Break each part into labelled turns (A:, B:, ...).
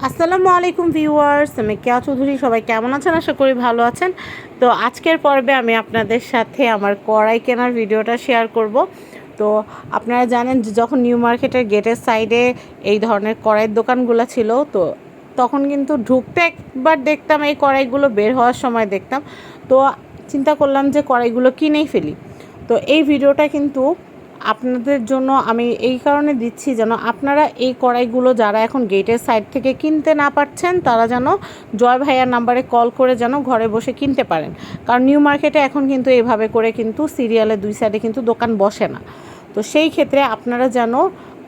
A: আসসালামু আলাইকুম ভিউয়ার্স, আমি কেয়া চৌধুরী। সবাই কেমন আছেন? আশা করি ভালো আছেন। তো আজকের পর্বে আমি আপনাদের সাথে আমার কড়াই কেনার ভিডিওটা শেয়ার করব। তো আপনারা জানেন যে যখন নিউ মার্কেটের গেটের সাইডে এই ধরনের কড়াইয়ের দোকানগুলো ছিল, তো তখন কিন্তু ঢুকতে একবার দেখতাম, এই কড়াইগুলো বের হওয়ার সময় দেখতাম। তো চিন্তা করলাম যে কড়াইগুলো কিনেই ফেলি। তো এই ভিডিওটা কিন্তু আপনাদের জন্য আমি এই কারণে দিচ্ছি, যেন আপনারা এই কড়াইগুলো যারা এখন গেটের সাইড থেকে কিনতে না পারছেন, তারা যেন জয় ভাইয়ার নাম্বারে কল করে যেন ঘরে বসে কিনতে পারেন। কারণ নিউ মার্কেটে এখন কিন্তু এইভাবে করে কিন্তু সিরিয়ালের দুই সাইডে কিন্তু দোকান বসে না। তো সেই ক্ষেত্রে আপনারা যেন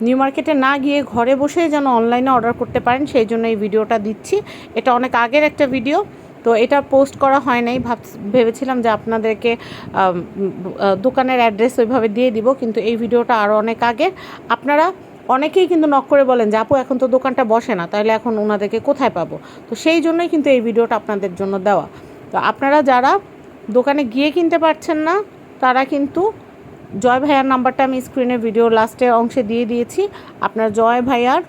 A: নিউ মার্কেটে না গিয়ে ঘরে বসে যেন অনলাইনে অর্ডার করতে পারেন, সেই জন্য এই ভিডিওটা দিচ্ছি। এটা অনেক আগের একটা ভিডিও, তো এটা পোস্ট করা হয় নাই। ভেবেছিলাম যে আপনাদেরকে দোকানের অ্যাড্রেস ওইভাবে দিয়ে দিব, কিন্তু এই ভিডিওটা আরও অনেক আগে। আপনারা অনেকেই কিন্তু নক করে বলেন যে আপু এখন তো দোকানটা বসে না, তাহলে এখন ওনাদেরকে কোথায় পাবো? তো সেই জন্যই কিন্তু এই ভিডিওটা আপনাদের জন্য দেওয়া। তো আপনারা যারা দোকানে গিয়ে কিনতে পারছেন না, তারা কিন্তু জয় ভাইয়ার নাম্বারটা আমি স্ক্রিনের ভিডিও লাস্টের অংশে দিয়ে দিয়েছি। আপনার জয় ভাইয়ার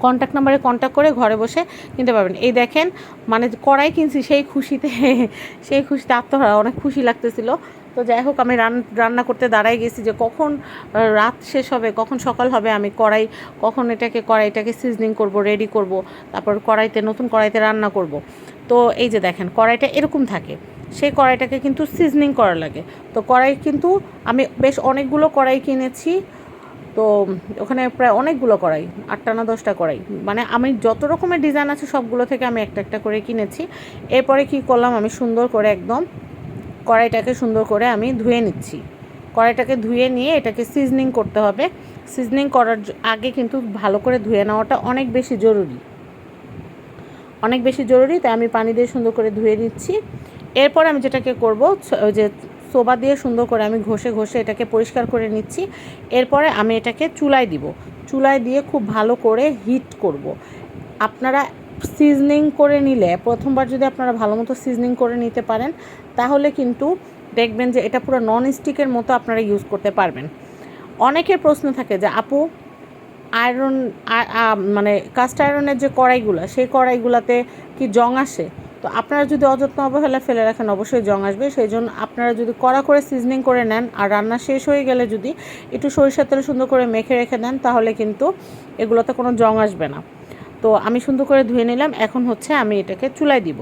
A: কন্ট্যাক্ট নাম্বারে কন্ট্যাক্ট করে ঘরে বসে কিনতে পারবেন। এই দেখেন, মানে কড়াই কিনছি সেই খুশিতে আত্মহারা, অনেক খুশি লাগতেছিল। তো যাই হোক, আমি রান্না করতে দাঁড়াই গেছি যে কখন রাত শেষ হবে, কখন সকাল হবে, আমি কড়াইটাকে সিজনিং করব, রেডি করব, তারপর নতুন কড়াইতে রান্না করব। তো এই যে দেখেন, কড়াইটা এরকম থাকে। সেই কড়াইটাকে কিন্তু সিজনিং করা লাগে। তো কড়াই কিন্তু আমি বেশ অনেকগুলো কড়াই কিনেছি। তো ওখানে প্রায় অনেকগুলো কড়াই, 8টা না 10টা কড়াই, মানে আমি যত রকমের ডিজাইন আছে সবগুলো থেকে আমি একটা একটা করে কিনেছি। এরপরে কি করলাম, আমি সুন্দর করে একদম কড়াইটাকে সুন্দর করে আমি ধুয়ে নিচ্ছি। কড়াইটাকে ধুয়ে নিয়ে এটাকে সিজনিং করতে হবে। সিজনিং করার আগে কিন্তু ভালো করে ধুয়ে নেওয়াটা অনেক বেশি জরুরি, তাই আমি পানি দিয়ে সুন্দর করে ধুয়ে নিচ্ছি। এরপর আমি যেটাকে করব, ওই যে সোবা দিয়ে সুন্দর করে আমি ঘষে এটাকে পরিষ্কার করে নিচ্ছি। এরপরে আমি এটাকে চুলায় দিয়ে খুব ভালো করে হিট করব। আপনারা সিজনিং করে নিলে, প্রথমবার যদি আপনারা ভালো মতো সিজনিং করে নিতে পারেন, তাহলে কিন্তু দেখবেন যে এটা পুরো নন স্টিকের মতো আপনারা ইউজ করতে পারবেন। অনেকের প্রশ্ন থাকে যে আপু, আয়রন মানে কাস্ট আয়রনের যে কড়াইগুলো, সেই কড়াইগুলোতে কি জং আসে? তো আপনারা যদি অযত্ন অবহেলা ফেলে রাখেন, অবশ্যই জং আসবে। সেই জন্য আপনারা যদি কড়া করে সিজনিং করে নেন, আর রান্না শেষ হয়ে গেলে যদি একটু সরিষার তেল সুন্দর করে মেখে রেখে দেন, তাহলে কিন্তু এগুলোতে কোনো জং আসবে না। তো আমি সুন্দর করে ধুয়ে নিলাম। এখন হচ্ছে আমি এটাকে চুলায় দিব।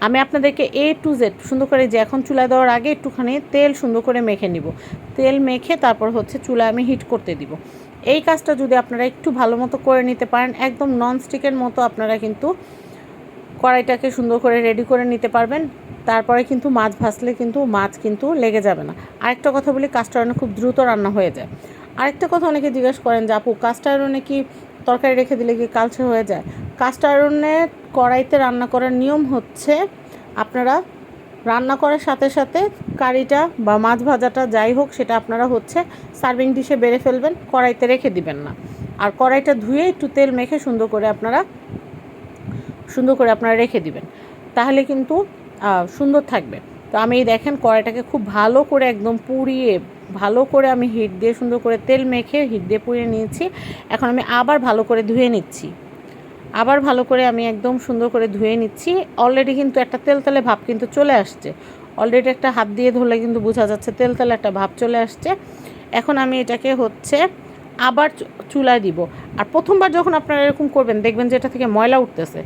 A: আমি আপনাদেরকে A to Z সুন্দর করে, যে এখন চুলায় দেওয়ার আগে একটুখানি তেল সুন্দর করে মেখে নিব। তেল মেখে তারপর হচ্ছে চুলায় আমি হিট করতে দিব। এই কাজটা যদি আপনারা একটু ভালো মতো করে নিতে পারেন, একদম ননস্টিকের মতো আপনারা কিন্তু কড়াইটাকে সুন্দর করে রেডি করে নিতে পারবেন। তারপরে কিন্তু মাছ ভাজলে কিন্তু মাছ কিন্তু লেগে যাবে না। আরেকটা কথা বলি, কাস্ট আয়রনে খুব দ্রুত রান্না হয়ে যায়। আরেকটা কথা অনেকে জিজ্ঞাসা করেন যে আপু, কাস্ট আয়রনে কি তরকারি রেখে দিলে কি কালচে হয়ে যায়? কাস্ট আয়রনে কড়াইতে রান্না করার নিয়ম হচ্ছে, আপনারা রান্না করার সাথে সাথে কারিটা বা মাছ ভাজাটা যাই হোক, সেটা আপনারা হচ্ছে সার্ভিং ডিশে বেড়ে ফেলবেন, কড়াইতে রেখে দিবেন না। আর কড়াইটা ধুয়ে একটু তেল মেখে সুন্দর করে আপনারা রেখে দিবেন, তাহলে কিন্তু সুন্দর থাকবে। তো আমি দেখেন, কড়াইটাকে খুব ভালো করে একদম পুড়িয়ে, ভালো করে আমি হিট দিয়ে সুন্দর করে তেল মেখে হিট দিয়ে পুড়িয়ে নিয়েছি। এখন আমি আবার ভালো করে আমি একদম সুন্দর করে ধুয়ে নিচ্ছি। অলরেডি কিন্তু একটা তেলতেলে ভাব কিন্তু চলে আসছে। অলরেডি একটা হাত দিয়ে ধরলে কিন্তু বোঝা যাচ্ছে তেলতেলে একটা ভাব চলে আসছে। এখন আমি এটাকে হচ্ছে আবার চুলায় দিব। আর প্রথমবার যখন আপনারা এরকম করবেন, দেখবেন যে এটা থেকে ময়লা উঠতেছে।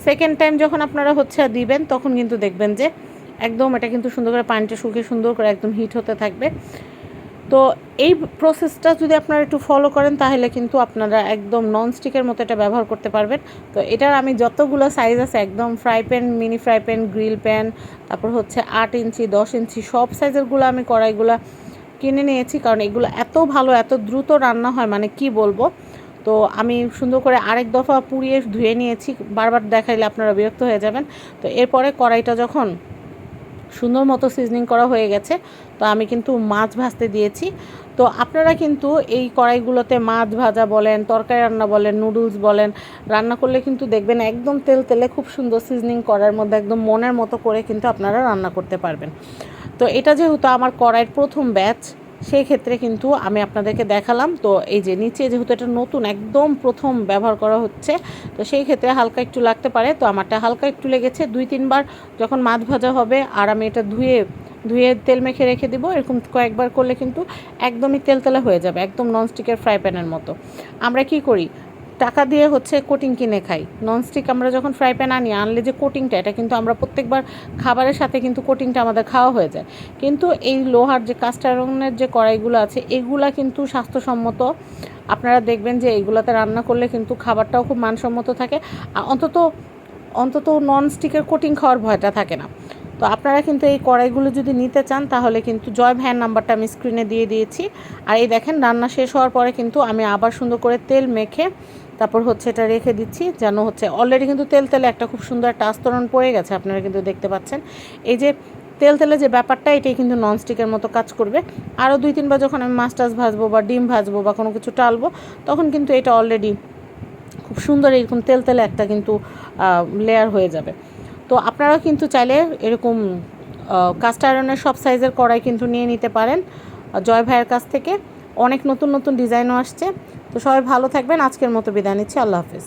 A: সেকেন্ড টাইম যখন আপনারা হচ্ছে দিবেন, তখন কিন্তু দেখবেন যে একদম এটা কিন্তু সুন্দর করে পানিটা শুকিয়ে সুন্দর করে একদম হিট হতে থাকবে। তো এই প্রসেসটা যদি আপনারা একটু ফলো করেন, তাহলে কিন্তু আপনারা একদম ননস্টিকের মতো এটা ব্যবহার করতে পারবেন। তো এটার আমি যতগুলো সাইজ আছে, একদম fry pan, mini fry pan, grill pan, তারপর হচ্ছে 8 ইঞ্চি, 10 ইঞ্চি সব সাইজেরগুলো আমি কড়াইগুলো কিনে নিয়েছি। কারণ এগুলো এত ভালো, এত দ্রুত রান্না হয়, মানে কি বলবো। তো আমি সুন্দর করে আরেক দফা পুড়িয়ে ধুয়ে নিয়েছি, বারবার দেখাইলে আপনারা বিরক্ত হয়ে যাবেন। তো এরপরে কড়াইটা যখন সুন্দর মতো সিজনিং করা হয়ে গেছে, তো আমি কিন্তু মাছ ভাজতে দিয়েছি। তো আপনারা কিন্তু এই কড়াইগুলোতে মাছ ভাজা বলেন, তরকারি রান্না বলেন, নুডলস বলেন, রান্না করলে কিন্তু দেখবেন একদম তেলে খুব সুন্দর সিজনিং করার মধ্যে একদম মনের মতো করে কিন্তু আপনারা রান্না করতে পারবেন। তো এটা যেহেতু আমার কড়াইয়ের প্রথম ব্যাচ, সেই ক্ষেত্রে কিন্তু আমি আপনাদেরকে দেখালাম। তো এই যে নিচে যেহেতু এটা নতুন একদম প্রথম ব্যবহার করা হচ্ছে, তো সেই ক্ষেত্রে হালকা একটু লাগতে পারে। তো আমারটা হালকা একটু লেগেছে। 2-3 বার যখন মাছ ভাজা হবে আর আমি এটা ধুয়ে তেল মেখে রেখে দিব, এরকম কয়েকবার করলে কিন্তু একদমই তেলতেলা হয়ে যাবে, একদম ননস্টিকের ফ্রাই প্যানের মতো। আমরা কি করি, টাকা দিয়ে হচ্ছে কোটিং কিনে খাই। ননস্টিক আমরা যখন ফ্রাই প্যান আনলে যে কোটিংটা, এটা কিন্তু আমরা প্রত্যেকবার খাবারের সাথে কিন্তু কোটিংটা আমাদের খাওয়া হয়ে যায়। কিন্তু এই লোহার যে কাস্ট আয়রনের যে কড়াইগুলো আছে, এগুলা কিন্তু স্বাস্থ্যসম্মত। আপনারা দেখবেন যে এইগুলাতে রান্না করলে কিন্তু খাবারটাও খুব মানসম্মত থাকে, আর অন্তত ননস্টিকের কোটিং খাওয়ার ভয়টা থাকে না। তো আপনারা কিন্তু এই কড়াইগুলো যদি নিতে চান, তাহলে কিন্তু জয় ভাইয়ের নাম্বারটা আমি স্ক্রিনে দিয়ে দিয়েছি। আর এই দেখেন, রান্না শেষ হওয়ার পরে কিন্তু আমি আবার সুন্দর করে তেল মেখে তারপর হচ্ছে এটা রেখে দিচ্ছি, যেন হচ্ছে অলরেডি কিন্তু তেলে একটা খুব সুন্দর একটা আস্তরণ পড়ে গেছে, আপনারা কিন্তু দেখতে পাচ্ছেন। এই যে তেলে যে ব্যাপারটা, এটাই কিন্তু ননস্টিকের মতো কাজ করবে। আরও 2-3 বার যখন আমি মাছ টাছ ভাজবো বা ডিম ভাজবো বা কোনো কিছু টালবো, তখন কিন্তু এটা অলরেডি খুব সুন্দর এরকম তেলে একটা কিন্তু লেয়ার হয়ে যাবে। তো আপনারা কিন্তু চাইলে এরকম কাস্ট আয়রনের সব সাইজের কড়াই কিন্তু নিয়ে নিতে পারেন জয় ভাইয়ের কাছ থেকে। অনেক নতুন নতুন ডিজাইনও আসছে। তো সবাই ভালো থাকবেন, আজকের মতো বিদায় নিচ্ছি, আল্লাহ হাফেজ।